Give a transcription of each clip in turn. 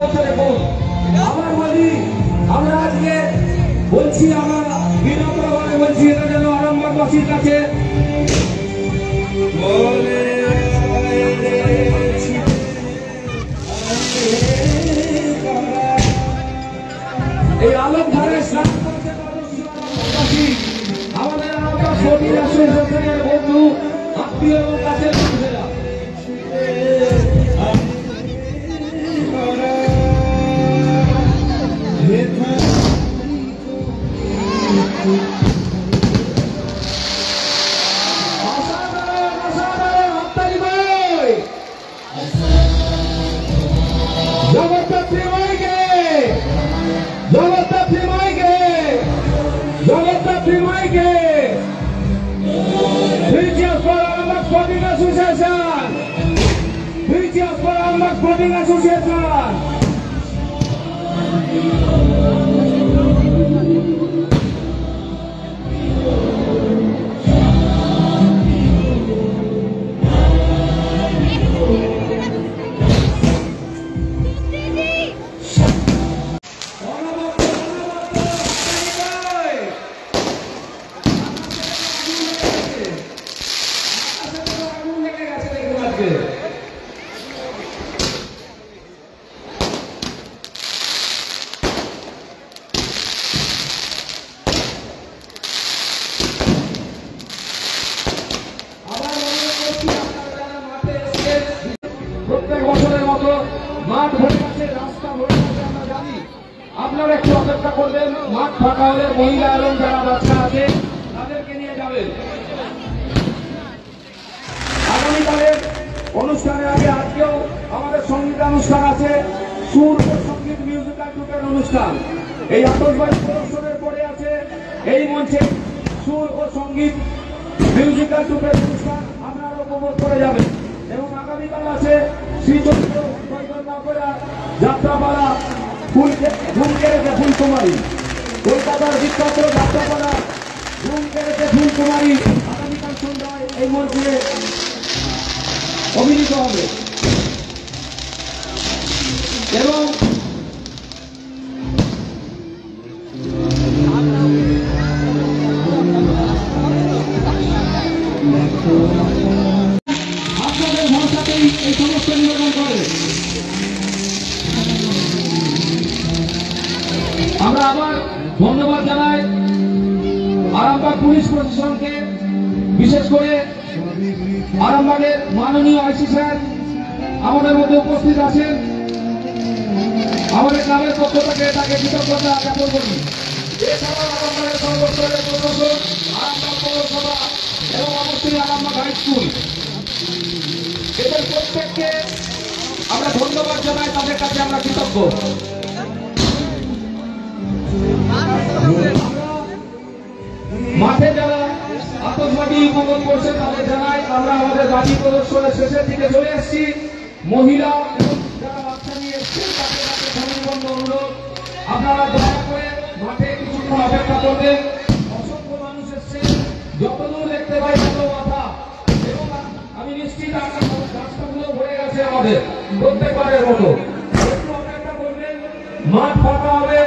আমার বলি আমরা আজকে বলছি, আমরা বিনম্রভাবে বলছি, এটা যেন আরামবাগবাসীর কাছে এই আলোক ধারে স্নান করছে আমাদের আরামবাগ শহীদ অ্যাসোসিয়েশনের বন্ধু, আত্মীয় এবং কাছের মানুষেরা। Sporting Association. মাঠ ভরে গেছে, রাস্তা ভরে গেছে, আমরা জানি। আপনারা একটু অপেক্ষা করবেন, মাঠ ফাঁকা হলে মহিলা এবং যারা বাচ্চা আছে তাদেরকে নিয়ে যাবেন। আগামীকালের অনুষ্ঠানের আগে আজকেও আমাদের সঙ্গীতানুষ্ঠান আছে, সুর ও সঙ্গীত মিউজিক্যাল গ্রুপের অনুষ্ঠান। এই আতশবাজি প্রদর্শনের পরে আছে এই মঞ্চে সুর ও সঙ্গীত মিউজিক্যাল গ্রুপের অনুষ্ঠান, আপনারা উপভোগ করে যাবেন। এবং আগামীকাল আছে শ্রীচন্দ্র যাত্রাপালা ফুলকুমারী, কলকাতার বিখ্যাত যাত্রাপালা ফুলকুমারী আগামীকাল সন্ধ্যায় এই মঞ্চে অভিনীত হবে। এবং আপনাদের ভরসাতেই এই সমস্ত নিবেদন করে আমরা আবার ধন্যবাদ জানাই আরামবাগ পুলিশ প্রশাসনকে, বিশেষ করে আরামবাগের মাননীয় আইসি স্যার আমাদের মধ্যে উপস্থিত আছেন। আমাদের গ্রামের পক্ষ থেকে তাকে কৃতজ্ঞতা জ্ঞাপন করি। এছাড়াও আরামবাগের সর্বস্তরের প্রশাসন, আরামবাগ পৌরসভা এবং অবশ্যই আরামবাগ হাই স্কুল, এদের প্রত্যেককে আমরা ধন্যবাদ জানাই, তাদের কাছে আমরা কৃতজ্ঞ। মাঠে যারা আতশবাজি উপভোগ করছে তাদের জানাই আমরা আমাদের বাজি প্রদর্শনের শেষের দিকে চলে এসেছি। মহিলা এবং যারা বাচ্চা নিয়ে এসছেন তাদের কাছে সনির্বন্ধ অনুরোধ, আপনারা দয়া করে মাঠে কিছুক্ষণ অপেক্ষা করবেন। অসংখ্য মানুষ এসছে, যতদূর দেখতে পাই তত মাথা, এবং আমি নিশ্চিত রাস্তাগুলো ভরে গেছে আমাদের প্রত্যেকবারের মতো। একটু অপেক্ষা করবেন, মাঠ ফাঁকা হবে,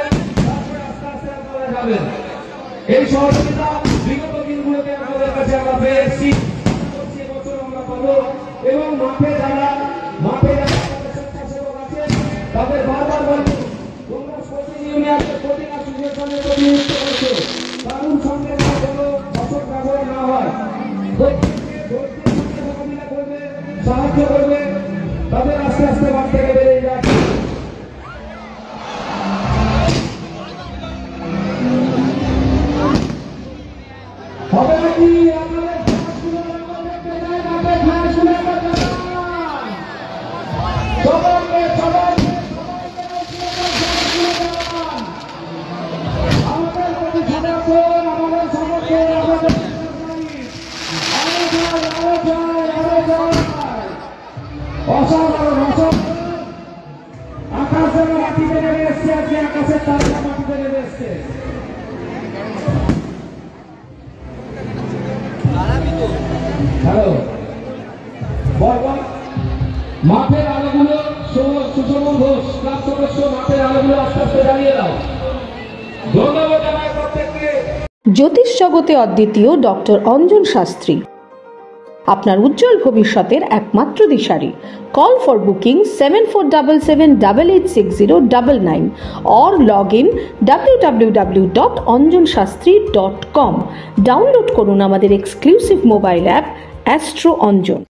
তারপরে আস্তে আস্তে আপনারা যাবেন। এই সহযোগিতা বিগত দিনগুলোতে আমাদের কাছে আমরা পেয়েছি, এবছর আমরা পাবো। এবং মাঠে যারা স্বেচ্ছাসেবক আছেন তাদের বারবার বলবো, তোমরা স্পোর্টিং ইউনিয়নের স্পোর্টিং অ্যাসোসিয়েশনের প্রতিনিধিত্ব করছো, কারুর সঙ্গে না কোনো অসৎ ব্যবহার না হয়, মোকাবিলা করবে, সাহায্য করবে, তাদের আস্তে আস্তে মাঠ থেকে বেরিয়ে যাচ্ছে। হবে নাকি আমাদের অসাধারণ আকাশের মাটিতে নেমে এসছে, আজকে আকাশের তারা মাটিতে নেমে এসছে। হ্যালো, মাঠের আলোগুলো সুশোভন ঘোষ ক্লাব সদস্য, মাঠের আলোগুলো আস্তে আস্তে জ্বালিয়ে দাও। ধন্যবাদ জানাই প্রত্যেককে। জ্যোতিষ জগতে অদ্বিতীয় ডক্টর অঞ্জন শাস্ত্রী, আপনার উজ্জ্বল ভবিষ্যতের একমাত্র দিশারি। Call for booking 7477886099 or log in www.anjanshastri.com। Download করুন আমাদের exclusive mobile app astro Anjan.